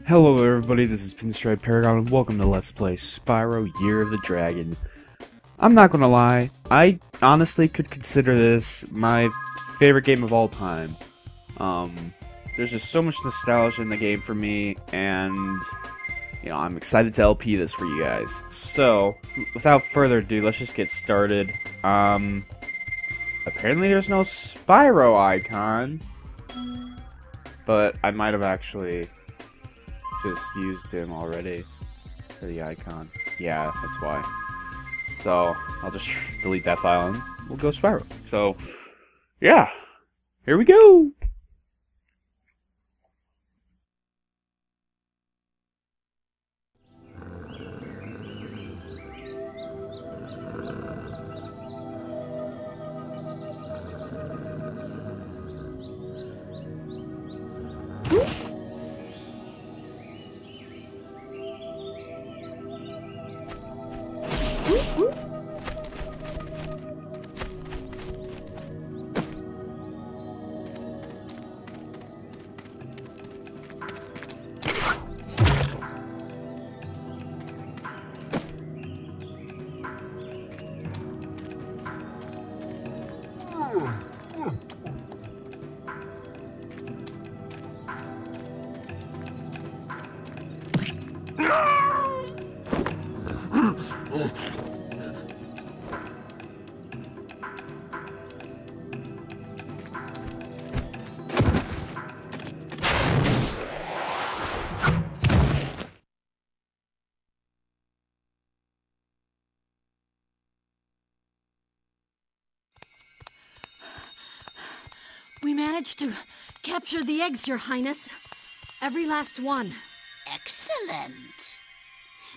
Hello everybody, this is PinstripeParagon and welcome to Let's Play Spyro Year of the Dragon. I'm not gonna lie, I honestly could consider this my favorite game of all time. There's just so much nostalgia in the game for me, and you know, I'm excited to LP this for you guys. So, without further ado, let's just get started. Apparently there's no Spyro icon, but I might have actually just used him already for the icon. Yeah, that's why. So, I'll just delete that file and we'll go Spyro. So, yeah, here we go! We managed to capture the eggs, Your Highness. Every last one. Excellent.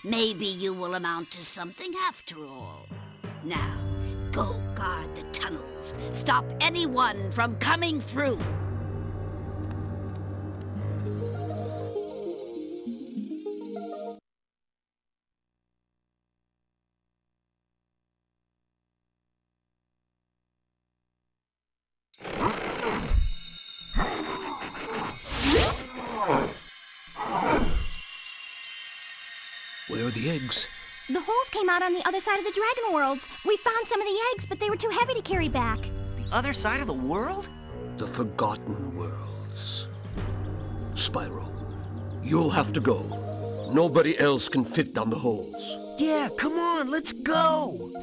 Maybe you will amount to something after all. Now, go guard the tunnels. Stop anyone from coming through. Where are the eggs? The holes came out on the other side of the Dragon Worlds. We found some of the eggs, but they were too heavy to carry back. The other side of the world? The Forgotten Worlds. Spyro, you'll have to go. Nobody else can fit down the holes. Yeah, come on, let's go!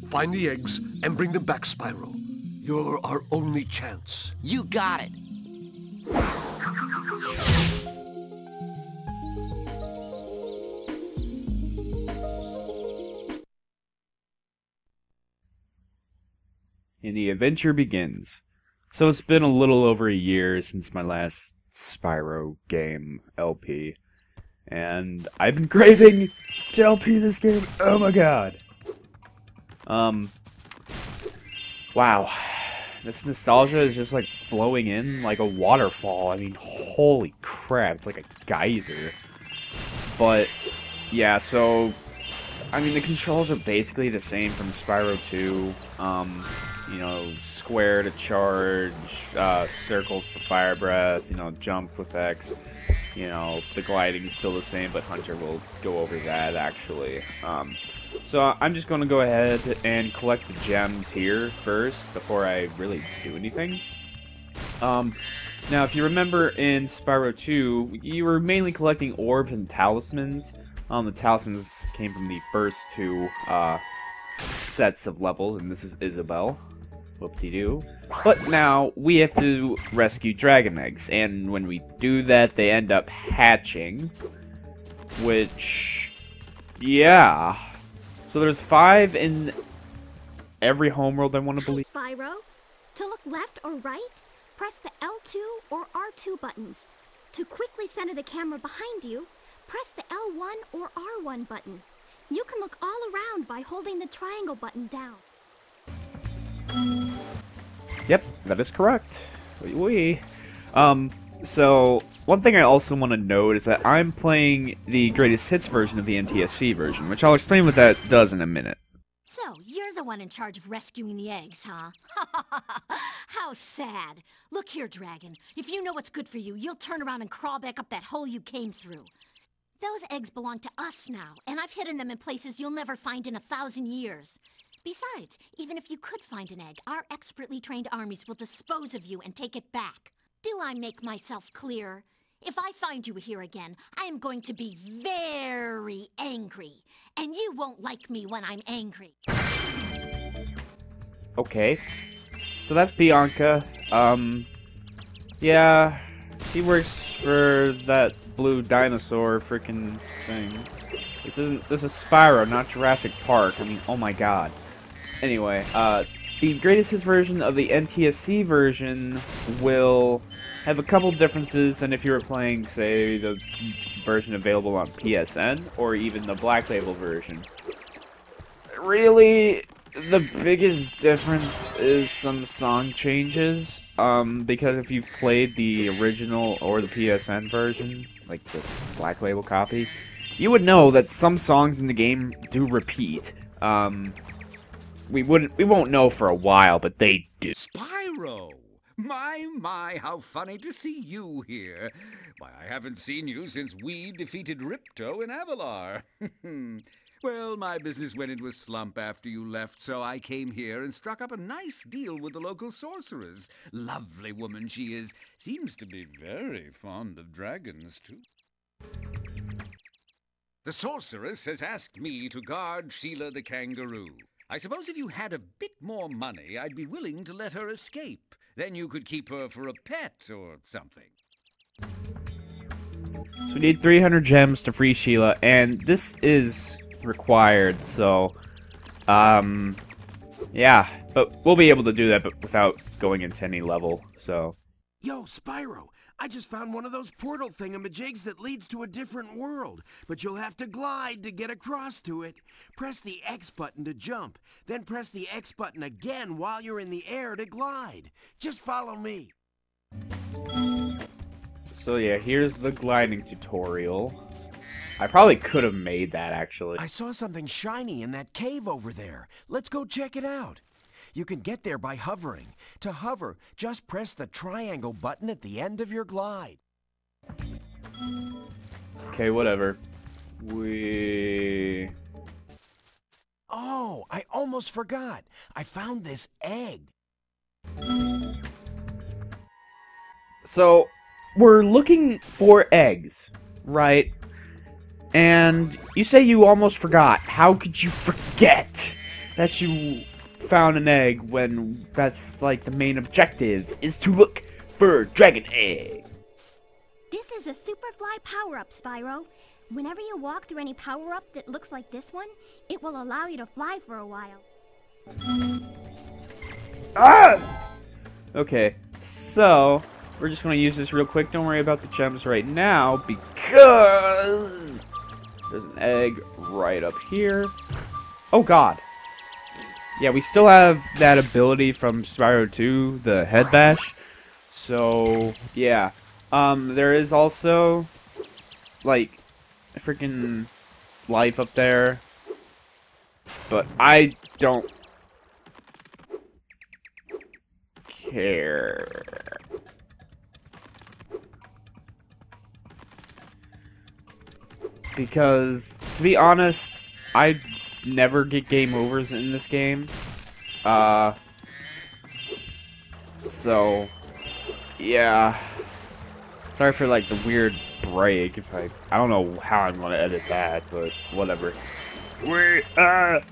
Find the eggs and bring them back, Spyro. You're our only chance. You got it. And the adventure begins. So it's been a little over a year since my last Spyro game LP. And I've been craving to LP this game. Oh my god. Wow. This nostalgia is just like flowing in like a waterfall. I mean, holy crap, it's like a geyser. But, yeah, so, I mean, the controls are basically the same from Spyro 2. You know, square to charge, circle for fire breath, you know, jump with X. You know, the gliding is still the same, but Hunter will go over that, actually. So I'm just going to go ahead and collect the gems here first, before I really do anything. Now, if you remember in Spyro 2, you were mainly collecting orbs and talismans. The talismans came from the first two sets of levels, and this is Isabelle. Whoop-de-doo. But now, we have to rescue dragon eggs, and when we do that, they end up hatching. Which, yeah. So there's 5 in every homeworld, I want to believe. Spyro, to look left or right, press the L2 or R2 buttons. To quickly center the camera behind you, press the L1 or R1 button. You can look all around by holding the triangle button down. Yep, that is correct. Wee wee. So, one thing I also want to note is that I'm playing the greatest hits version of the NTSC version, which I'll explain what that does in a minute. So, you're the one in charge of rescuing the eggs, huh? How sad. Look here, Dragon. If you know what's good for you, you'll turn around and crawl back up that hole you came through. Those eggs belong to us now, and I've hidden them in places you'll never find in 1,000 years. Besides, even if you could find an egg, our expertly trained armies will dispose of you and take it back. Do I make myself clear? If I find you here again, I am going to be very angry. And you won't like me when I'm angry. Okay. So that's Bianca. Yeah, she works for that blue dinosaur freaking thing. This is Spyro, not Jurassic Park. I mean, oh my god. Anyway, the greatest hits version of the NTSC version will have a couple differences than if you were playing, say, the version available on PSN, or even the Black Label version. Really, the biggest difference is some song changes, because if you've played the original or the PSN version, like the Black Label copy, you would know that some songs in the game do repeat. We won't know for a while, but they do. Spyro! My, how funny to see you here. Why, I haven't seen you since we defeated Ripto in Avalar. Well, my business went into a slump after you left, so I came here and struck up a nice deal with the local sorceress. Lovely woman she is. Seems to be very fond of dragons, too. The sorceress has asked me to guard Sheila the kangaroo. I suppose if you had a bit more money, I'd be willing to let her escape. Then you could keep her for a pet or something. So we need 300 gems to free Sheila, and this is required, so, yeah, but we'll be able to do that, but without going into any level, so. Yo, Spyro, I just found one of those portal thingamajigs that leads to a different world, but you'll have to glide to get across to it. Press the X button to jump, then press the X button again while you're in the air to glide. Just follow me. So yeah, here's the gliding tutorial. I probably could have made that, actually. I saw something shiny in that cave over there. Let's go check it out. You can get there by hovering. To hover, just press the triangle button at the end of your glide. Okay, whatever. Oh, I almost forgot. I found this egg. So, we're looking for eggs, right? And you say you almost forgot. How could you forget that you found an egg when that's like the main objective is to look for dragon egg? This is a Superfly power-up, Spyro. Whenever you walk through any power-up that looks like this one, it will allow you to fly for a while. Ah! Okay, so we're just gonna use this real quick. Don't worry about the gems right now because there's an egg right up here. Oh god. Yeah, we still have that ability from Spyro 2, the head bash. So, yeah. There is also, like, a freaking life up there. But I don't care. Because, to be honest, I never get game overs in this game. So, yeah. Sorry for, like, the weird break. If I don't know how I'm gonna edit that, but whatever. Yeah,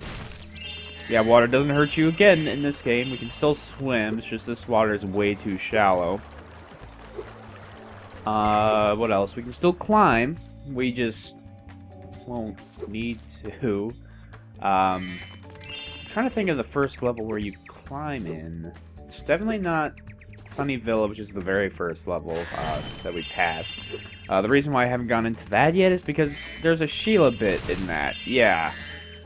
water doesn't hurt you again in this game. We can still swim. It's just this water is way too shallow. What else? We can still climb. We just won't need to. I'm trying to think of the first level where you climb in. It's definitely not Sunnyville, which is the very first level that we passed. The reason why I haven't gone into that yet is because there's a Sheila bit in that. Yeah.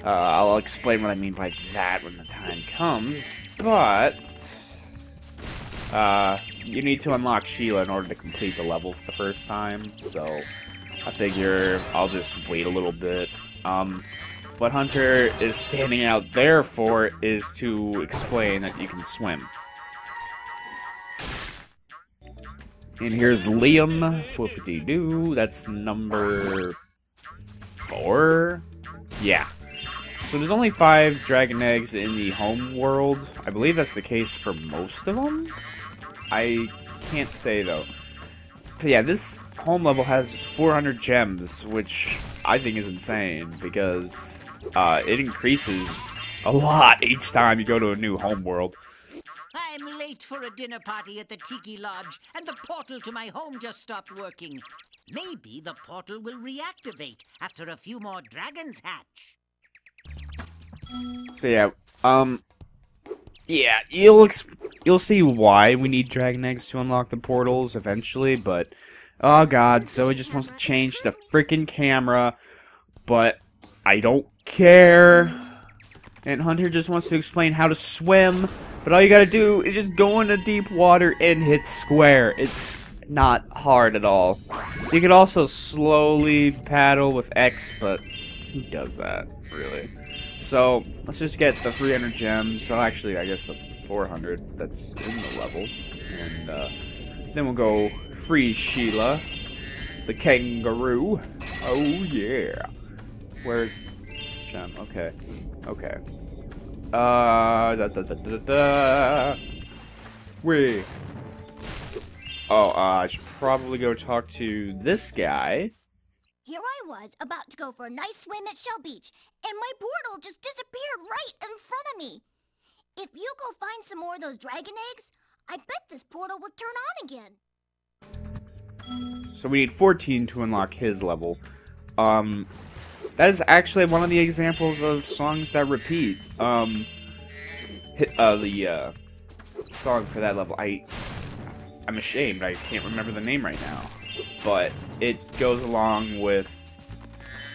I'll explain what I mean by that when the time comes. But you need to unlock Sheila in order to complete the level for the first time, so I figure I'll just wait a little bit. What Hunter is standing out there for is to explain that you can swim. And here's Liam. Whoopity-doo. That's number 4? Yeah. So there's only 5 dragon eggs in the home world. I believe that's the case for most of them. I can't say, though. So yeah, this home level has 400 gems, which I think is insane, because it increases a lot each time you go to a new home world. I'm late for a dinner party at the Tiki Lodge, and the portal to my home just stopped working. Maybe the portal will reactivate after a few more dragons hatch. So yeah, you'll see why we need dragon eggs to unlock the portals eventually, but oh god, Zoe just wants to change the freaking camera, but I don't care. And Hunter just wants to explain how to swim, but all you gotta do is just go into deep water and hit square. It's not hard at all. You could also slowly paddle with X, but who does that, really? So, let's just get the 300 gems. So actually, I guess the 400 that's in the level. And then we'll go free Sheila, the kangaroo. Oh yeah. Where's this gem? Okay. Okay. Wait. Oh, I should probably go talk to this guy. Here I was, about to go for a nice swim at Shell Beach, and my portal just disappeared right in front of me. If you go find some more of those dragon eggs, I bet this portal will turn on again. So we need 14 to unlock his level. That is actually one of the examples of songs that repeat. The song for that level, I'm ashamed, I can't remember the name right now. But it goes along with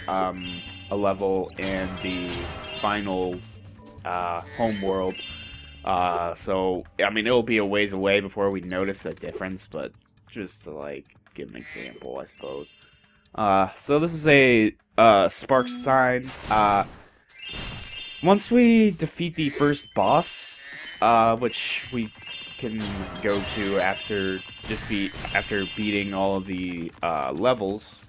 a level in the final home world. So, I mean, it'll be a ways away before we notice a difference, but just to, like, give an example, I suppose. So this is a spark sign. Once we defeat the first boss, which we can go to after beating all of the levels,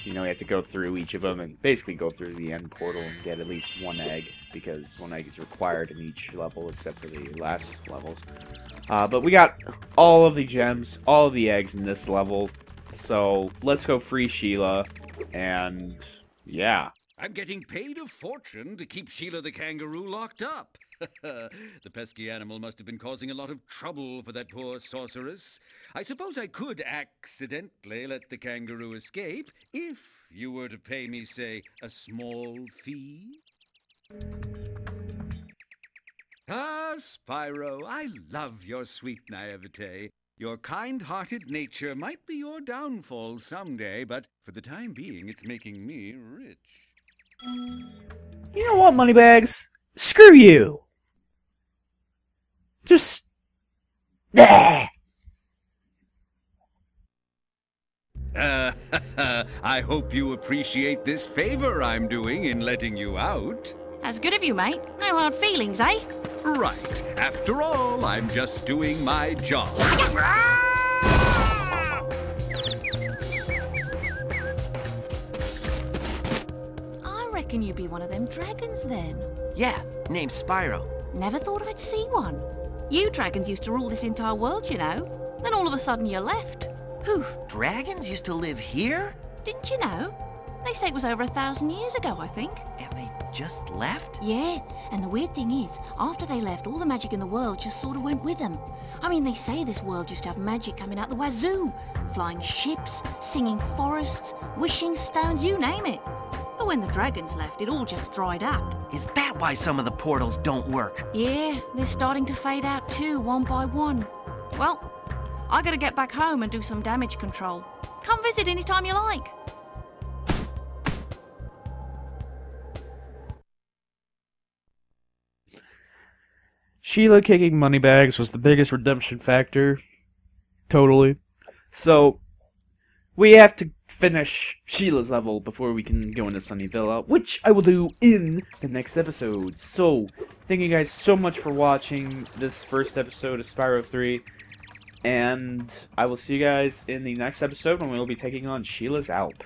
you know, you have to go through each of them and basically go through the end portal and get at least 1 egg, because 1 egg is required in each level except for the last levels. But we got all of the gems, all of the eggs in this level, so let's go free Sheila, and yeah. I'm getting paid a fortune to keep Sheila the kangaroo locked up. The pesky animal must have been causing a lot of trouble for that poor sorceress. I suppose I could accidentally let the kangaroo escape if you were to pay me, say, a small fee. Ah, Spyro, I love your sweet naivete. Your kind-hearted nature might be your downfall someday, but for the time being, it's making me rich. You know what, Moneybags? Screw you! Just... I hope you appreciate this favor I'm doing in letting you out. That's good of you, mate. No hard feelings, eh? Right. After all, I'm just doing my job. I reckon you'd be one of them dragons, then. Yeah, named Spyro. Never thought I'd see one. You dragons used to rule this entire world, you know. Then all of a sudden you left. Poof. Dragons used to live here? Didn't you know? They say it was over 1,000 years ago, I think. And they just left? Yeah, and the weird thing is, after they left, all the magic in the world just sort of went with them. I mean, they say this world used to have magic coming out the wazoo. Flying ships, singing forests, wishing stones, you name it. But when the dragons left, it all just dried up. Is that why some of the portals don't work? Yeah, they're starting to fade out too, one by one. Well, I gotta get back home and do some damage control. Come visit anytime you like. Sheila kicking Moneybags was the biggest redemption factor. Totally. So, we have to finish Sheila's level before we can go into Sunny Villa, which I will do in the next episode. So, thank you guys so much for watching this first episode of Spyro 3, and I will see you guys in the next episode when we will be taking on Sheila's Alp.